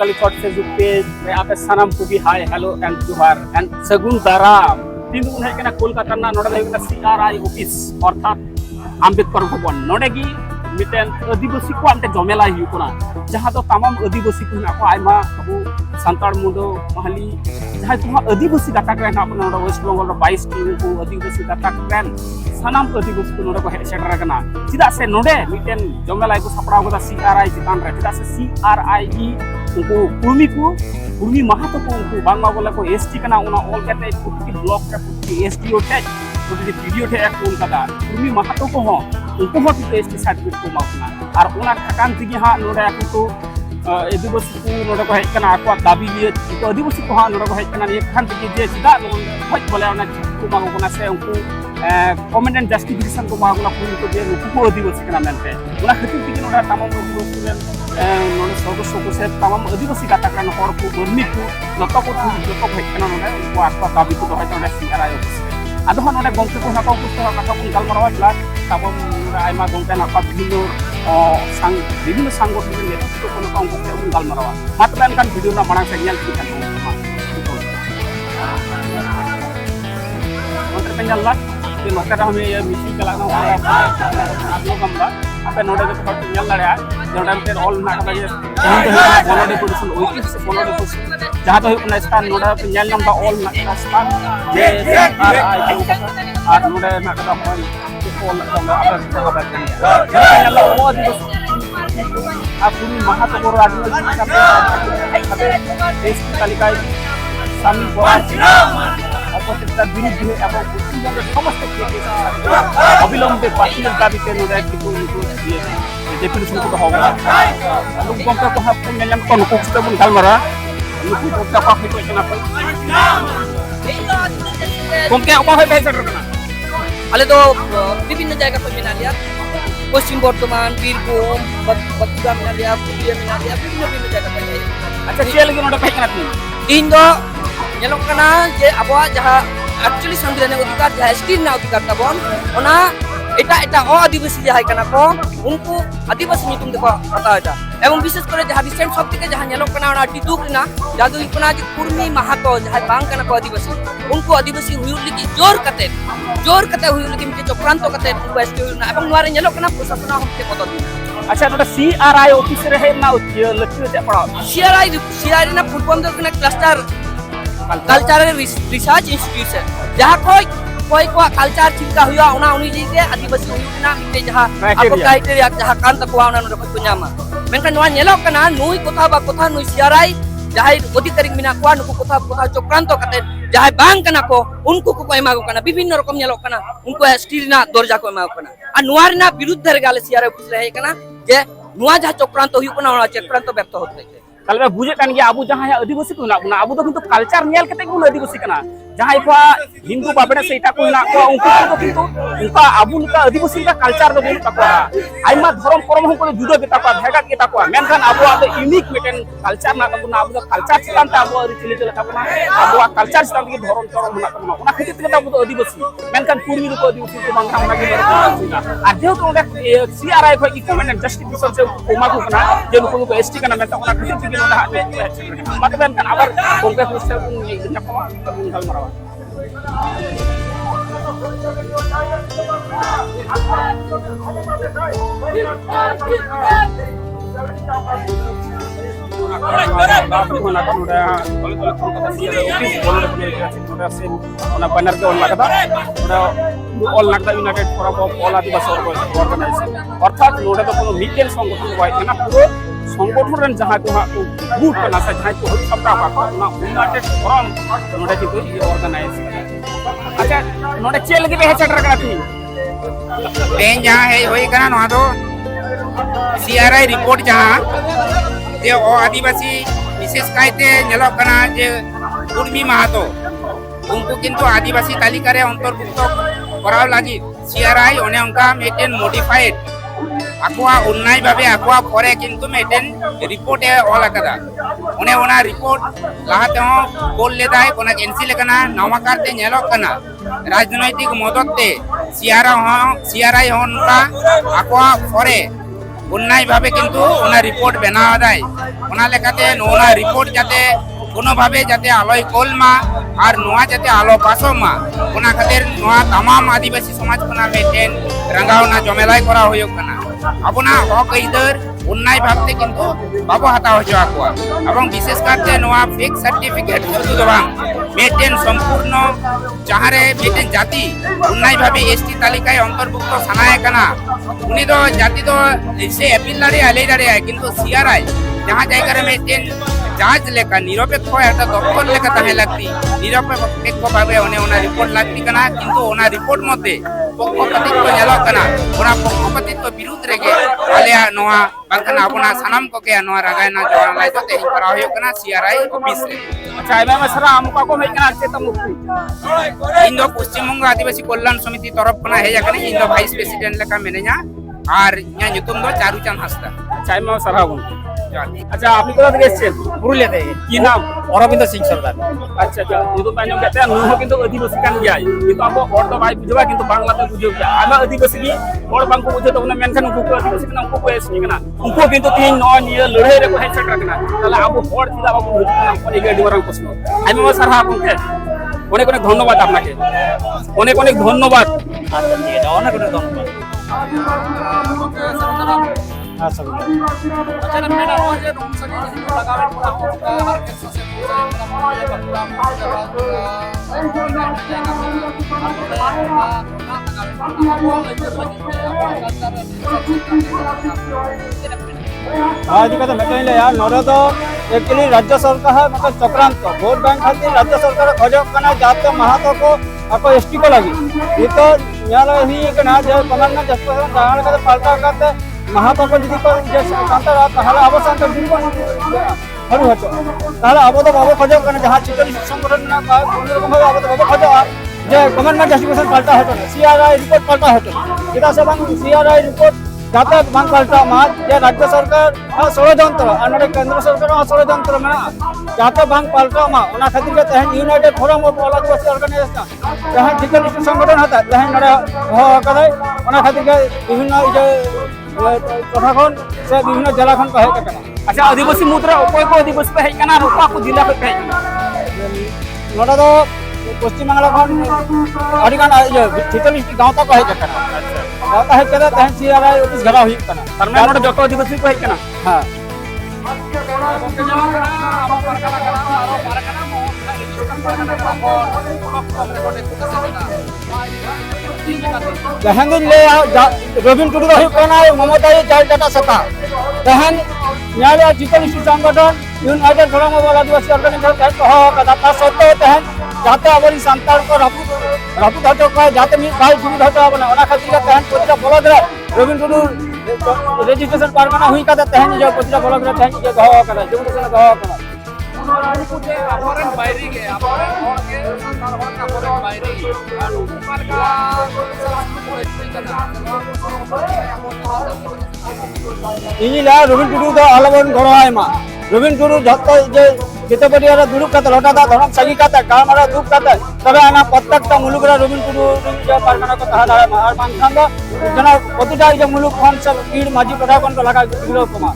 Kalikot Facebook page में आप sanam को भी hi hello and Juhar and सगुन दाराम तीन दिन है कि कोलकाता ना नोडा है कि CRI ऑफिस अर्थात आम्बेडकर भवन नोडे की मिटेन आदिवासी को आमते जमेला हिउ कोना जहां तो तमाम आदिवासी को ना को आइमा अबु संताल मुंडो महली जहां तो आदिवासी गाता के ना नोडा वेस्ट बंगाल 22 टी को आदिवासी गाता के सानाम आदिवासी को नोडा को हेड सेटर रकना चिदा से नोडे मिटेन जमेला को सपड़ा को CRI चितान रे चिदा से CRI उनको कुर्मी महातो को उनको बांग्ला बोला को एसटी कना उना ऑल कहते हैं पुटी ब्लॉक का पुटी एसटी होते हैं पुटी वीडियो थे एक कोलकाता कुर्मी महातो को हो उनको हो कि एसटी सर्टिफिकेट को माउना और उना खकान तिगी हा नोडा को आदिवासी को नोडा को हेकना को दाबी लिए को आदिवासी को हा नोडा को हेकना ये खान तिगी जे सिदा हज बोले उना को मागोना से उनको कमेंट एंड जस्टिफिकेशन को मागोना को जे को आदिवासी कना मेनते उना खतिर तिगी नोडा तमाम आदिवासी नोडे सदस्य को से तमाम आदिवासी गाता का हर को बर्मी को जतो को हेकना नोडे उनको आको दाबी को दोहाय नोडे CRI ऑफिस आदो नोडे गंके को नापा को कथा को गालमारावा क्लास तमाम आयमा गंके नापा विभिन्न संगठन के नेतृत्व को नापा को गालमारावा मात्र एनकान वीडियो ना मांग से नेल की खान मंत्र पेंजल्ला कि नोकरा हमें ये मिशन चलाना होगा आप लोग हम आपे नोडे के तो नेल लड़या जोडा में ऑल ना का ये बोलो डेपुटेशन ओइटिस से बोलो डेपुटेशन जहां तो अपना स्थान नोडा पे नेल नंबर ऑल ना का स्थान जे CRI और नोडे ना का होय ऑल ना आपे जगह पे नेल वो दिवस आप पूरी महातपुर आदिवासी का देश की तालिका शामिल करा अपचिता विरुद्ध है এবং পশ্চিমবঙ্গের সমস্ত অবিলম্বে বাতিলের দাবিতে নোডা একটি দিয়ে डेफिनेशन को होगा लोग बंका को हाफ में लम को नुको से बन गालमारा नुको को का फिट केना पर कोमके ओपा होय बेसर रखना आले तो विभिन्न जगह पर मिला लिया पश्चिम बर्धमान बीरभूम बक्सर मिला लिया पुरुलिया मिला लिया विभिन्न जगह पर अच्छा चल के नोडा फेकना तीन दो nyelok kana je abwa jaha actually संविधान अधिकार jaha स्टील ना अधिकार tabon ona এটা ও আদিবাসী যাহাই কানা কো উনকু আদিবাসী নিতুম দেখো কথা এটা এবং বিশেষ করে যাহা রিসেন্ট সব থেকে যাহা নেলক কানা ওনা টিদুক না জাদু ইকোনা যে কুর্মি মাহাতো যাহা বাং কানা কো আদিবাসী উনকু আদিবাসী হুইউলি কি জোর কাতে হুইউলি কি মিতে চক্রান্ত কাতে উনকু এসটি না এবং নোয়ারে নেলক কানা প্রশাসন হতে কত अच्छा नोडा CRI ऑफिस रे है ना लक्ष्य ते पड़ा CRI ना फुटबॉल कना क्लस्टर कल्चरल रिसर्च इंस्टीट्यूशन जहां कोई को कल्चर चिंता हुआ उना उनी जी के आदिवासी हुना मिते जहां आपको क्राइटेरिया जहां कान तकवा उना नो को न्यामा मेनका नोआ नेलो कना नुई कोथा नुई CRI जहां अधिकारी मिना को नुको कोथा चक्रांत कते जहां बांग कना को उनको को एमा को कना विभिन्न रकम नेलो कना उनको स्टील ना दर्जा को एमा कना आ नुआर ना विरुद्ध रे गाले CRI ऑफिस रहे कना जे नुआ जहां चक्रांत हुई कना उना चक्रांत व्यक्त होते कल में बुझे कान गया अबु जहां आदिवासी को ना अबु तो किंतु कल्चर नेल कते को आदिवासी कना जहां को हिंदू बाबड़े से इटा को ना को उनको तो किंतु उनका अबु का आदिवासी का कल्चर दो बोलता को आइमा धर्म कर्म को जुदा बेटा को भेगा केता को मेनखान अबु अब यूनिक मेटन कल्चर ना को अबु कल्चर चितान ता अबु रिचुअल चलता को अबु कल्चर चितान की धर्म कर्म ना को ना खित के अबु आदिवासी मेनखान पूर्वी को आदिवासी को बांग्ला ना के आ जे तो CRI को कमेंट एंड जस्टिफिकेशन से कोमा को ना जे को एसटी का ना मेटा को खित के मतलब kan abar bongkar bisa pun nyakoma tinggal marawa united forum of all Adivasi organisation अर्थात नोडे तो कोनो मिकेल संगठन वाई ना पूरा संगठन जहां को ग्रुप कना से जहां को सबटा का ना यूनाइटेड फोरम नोडे की ऑर्गेनाइज अच्छा नोडे चेल के है चटर करा थी पेन जहां है होई कना नो तो CRI रिपोर्ट जहां जे ओ आदिवासी विशेष कायते नेलो कना जे कुर्मी महातो उनको किंतु आदिवासी तालिका रे अंतर्भुक्त कराव लागि CRI ओने उनका मेटेन मॉडिफाइड आकुआ उन्नाई भावे आकुआ परे किंतु मेटेन रिपोर्ट है ऑल अकदा ओने ओना रिपोर्ट लाहाते हो बोल लेदाय कोना कैंसिल कना नवाकारते नेलो कना राजनैतिक मददते CRI होनका आकुआ परे অন্যায় ভাবে কিন্তু ওনা রিপোর্ট বেনাওয়া দেয় ওনা লেখাতে ওনা রিপোর্ট যাতে কোনোভাবে যাতে আলোয় কোলমা আর নোয়া যাতে আলো পাসমা ওনা খাतिर নোয়া तमाम आदिवासी समाज कोना मेटेन रंगावना जमेलाई करा हुयुग कना अपना हक इधर অন্যায় ভাবতে কিন্তু বাবু হাতা হচ্ছে আকুয়া এবং বিশেষ করে নোয়া ফেক সার্টিফিকেট শুধু দবাং মেটেন সম্পূর্ণ যাহারে মেটেন জাতি অন্যায় ভাবে এসটি তালিকায় অন্তর্ভুক্ত সানায় কানা উনি তো জাতি তো সে এপিল দাঁড়িয়ে আলেই দাঁড়িয়ে কিন্তু সিআরআই যাহা জায়গায় মেটেন জাজ লেখা নিরপেক্ষ একটা দপ্তর লেখা তাহে লাগতি নিরপেক্ষ ভাবে ওনা রিপোর্ট লাগতি কানা কিন্তু ওনা রিপোর্ট মধ্যে পক্ষপাতিত্ব ᱧᱮᱞᱚᱜ ᱠᱟᱱᱟ ᱚᱱᱟ পক্ষপাতিত্ব বিরুদ্ধ রেগে আলিয়া নোয়া বাংখান আপনা সানাম কোকে নোয়া রাগায়না জওয়ান লাই তো তেহি করা হয়ো কানা সিআরআই অফিস রে আচ্ছা আইবা মাসরা আমকা কো হেই কানা চেতা মুক্তি ইন্দো পশ্চিমবঙ্গ আদিবাসী কল্যাণ সমিতি তরফ খনা হেই আকানে ইন্দো ভাইস প্রেসিডেন্ট লেখা মেনেña আর ইয়া nyutum do চারুচাঁদ হাসদা আচ্ছা আইবা মাসরা গুন আচ্ছা আপনি কোথা থেকে এসেছেন পুরুলিয়া থেকে কি নাম অরবিন্দ সিং সরকার আচ্ছা আচ্ছা যেহেতু তাই নাম কাতে নুহ কিন্তু আদিবাসী কান গিয়াই কিন্তু আবো হড় তো ভাই বুঝবা কিন্তু বাংলাতে বুঝিও গিয়া আইবা আদিবাসী কি হড় বাংকো বুঝে তো না মেনশন উনকু আদিবাসী কানা উনকু এসনি কানা উনকু কিন্তু তিন ন নিয়ে লড়াই রে হেড সেট রাখনা তাহলে আবো হড় চিলা বাবু বুঝি কানা কোন এগে ডিমারাং প্রশ্ন আইবা মাসরা আপনাকে অনেক অনেক ধন্যবাদ আপনাকে অনেক অনেক ধন্যবাদ আচ্ছা ঠিক আছে অনেক অনেক ধন্যবাদ আচ্ছা आज का मिटाई ले यार नोरे तो एक्चुअली राज्य सरकार है मतलब चक्रांत वोट बैंक खातिर राज्य सरकार खोजक कना जाते महातो को ako एसटी को लगी ये तो यार ही कना जे कमांडर जस्पर दाण का पाल्टा करते महातो को যদি को जे शांता তাহলে অবসান তো দিব হরু হতো তাহলে আবো তো বাবু খোঁজো কারণ যাহা চিকলি সংগঠন না কোন রকম ভাবে আবো তো বাবু খোঁজো যে গভর্নমেন্ট জাস্টিফিকেশন পাল্টা হতো না সিআরআই রিপোর্ট পাল্টা হতো এটা সব সিআরআই রিপোর্ট যাতে বাং পাল্টা মা যে রাজ্য সরকার ষড়যন্ত্র আর কেন্দ্র সরকার ষড়যন্ত্র মেনা যাতে বাং পাল্টা মা ওনা খাतिर के तहन united forum of all Adivasi organisation जहां जिकल संगठन होता तहन नरे हो करे ओना खातिर के বিভিন্ন যে প্রশাসন সে বিভিন্ন জেলা খন কহে কেন আচ্ছা আদিবাসী মুদ্রা অকয় কো আদিবাসী কহে কানা আর অকয় কো জেলা কহে কানা নোটা তো পশ্চিম বাংলা খন আদিগান যে 46 গাঁও তা কহে কেন আচ্ছা গাঁও তা হেকে তহন সিআরআই অফিস ঘরা হই কেন তার মানে নোটা যত আদিবাসী কহে কানা হ্যাঁ तहन दिन ले रविन टुडू रही कोना ममता चार डाटा सता तहन न्यायालय जितल संगठन united forum of Adivasi organisation कह कदा ता सत्य तहन जाते अबरी संतान को रापू हटो कह जाते मी भाई जीवित हटो बना ओना खातिर तहन पोतिरा बलद रे रविन टुडू रेजिस्ट्रेशन परमाना हुई कदा तहन जो पोतिरा बलद रे तहन जे कह कदा जो कह कदा इनिला रविन टुडू तो अलवन गड़ाय मा रविन टुडू जत्तो जे केते परिवार दुरुक कते लटादा धरम सगी कते कामरा दुख कते तबे आना प्रत्येकटा मुलुकरा रविन टुडू जे परमाना को कहा दाय मा और मानखान दो जना प्रतिटा जे मुलुक खान सब कीड़ माजी प्रधान को लगा दिलो कमा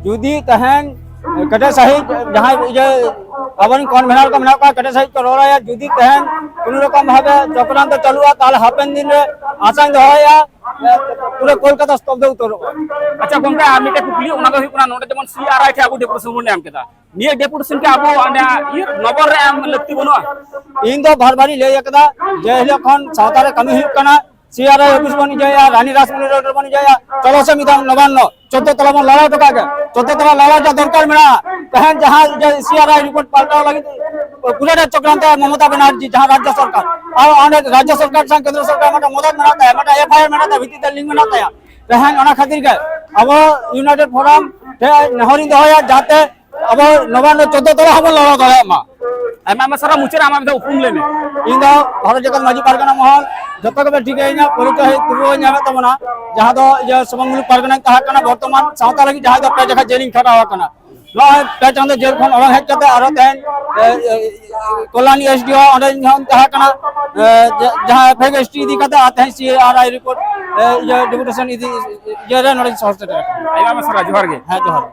जुदी तहन कटे सही जहां जे अवन कन्वेनर को मना कटे सही करोरा या जुदी तहन कोन रकम भाबे चक्रांत चलुआ ताले हापेन दिन रे आसांग होया पूरे कोलकाता स्तब्ध उतर अच्छा गंगा आमी के कुकली ओना दो हुकना नोटे जेमन सीआरआई के आबो डेपुटेशन बने आम केदा निये डेपुटेशन के आबो आने नबर रे आम लक्ति बनो इन दो भरभारी ले एकदा जे लखन सावतारे कमी हुकना सीआरआई ऑफिस बनी जाया रानी रासमणी रोड बनी जाया चलो से मिदान नवान्न 14 तला में लड़ा टका के 14 तला लड़ा जा दरकार मेरा तहन जहां सीआरआई रिपोर्ट पाल्टा लगी पूरा चक्रांत ममता बनर्जी जहां राज्य सरकार और अनेक राज्य सरकार संग केंद्र सरकार में मदद बनाता है मटा एफआईआर बनाता है भित्ति लिंक बनाता है तहन ओना खातिर के अब यूनाइटेड फोरम नहरी दहया जाते अब नवान्न 14 तला हम लड़ा दया मा आमा सारा मुचरा आमा में उपम लेने इन दो भारत जगत माजी पारगना महल जत के ठीक है परिचय तुरु नामे तमना जहां दो जे समंगल पारगना कहा कना वर्तमान सावता लगी जहां दो पे जगह जेलिंग खड़ा हुआ कना लो पे चंद जेल खन अरंग हेज कते आरो तहन कल्याणी एसडीओ ओंडे तहकना जहां फेक एसटी इदी कते आते हैं सीआरआई रिपोर्ट ये डिपुटेशन इदी ये रे नोडे सहस्ते आइबा में सरा जोहार गे हाँ जोहार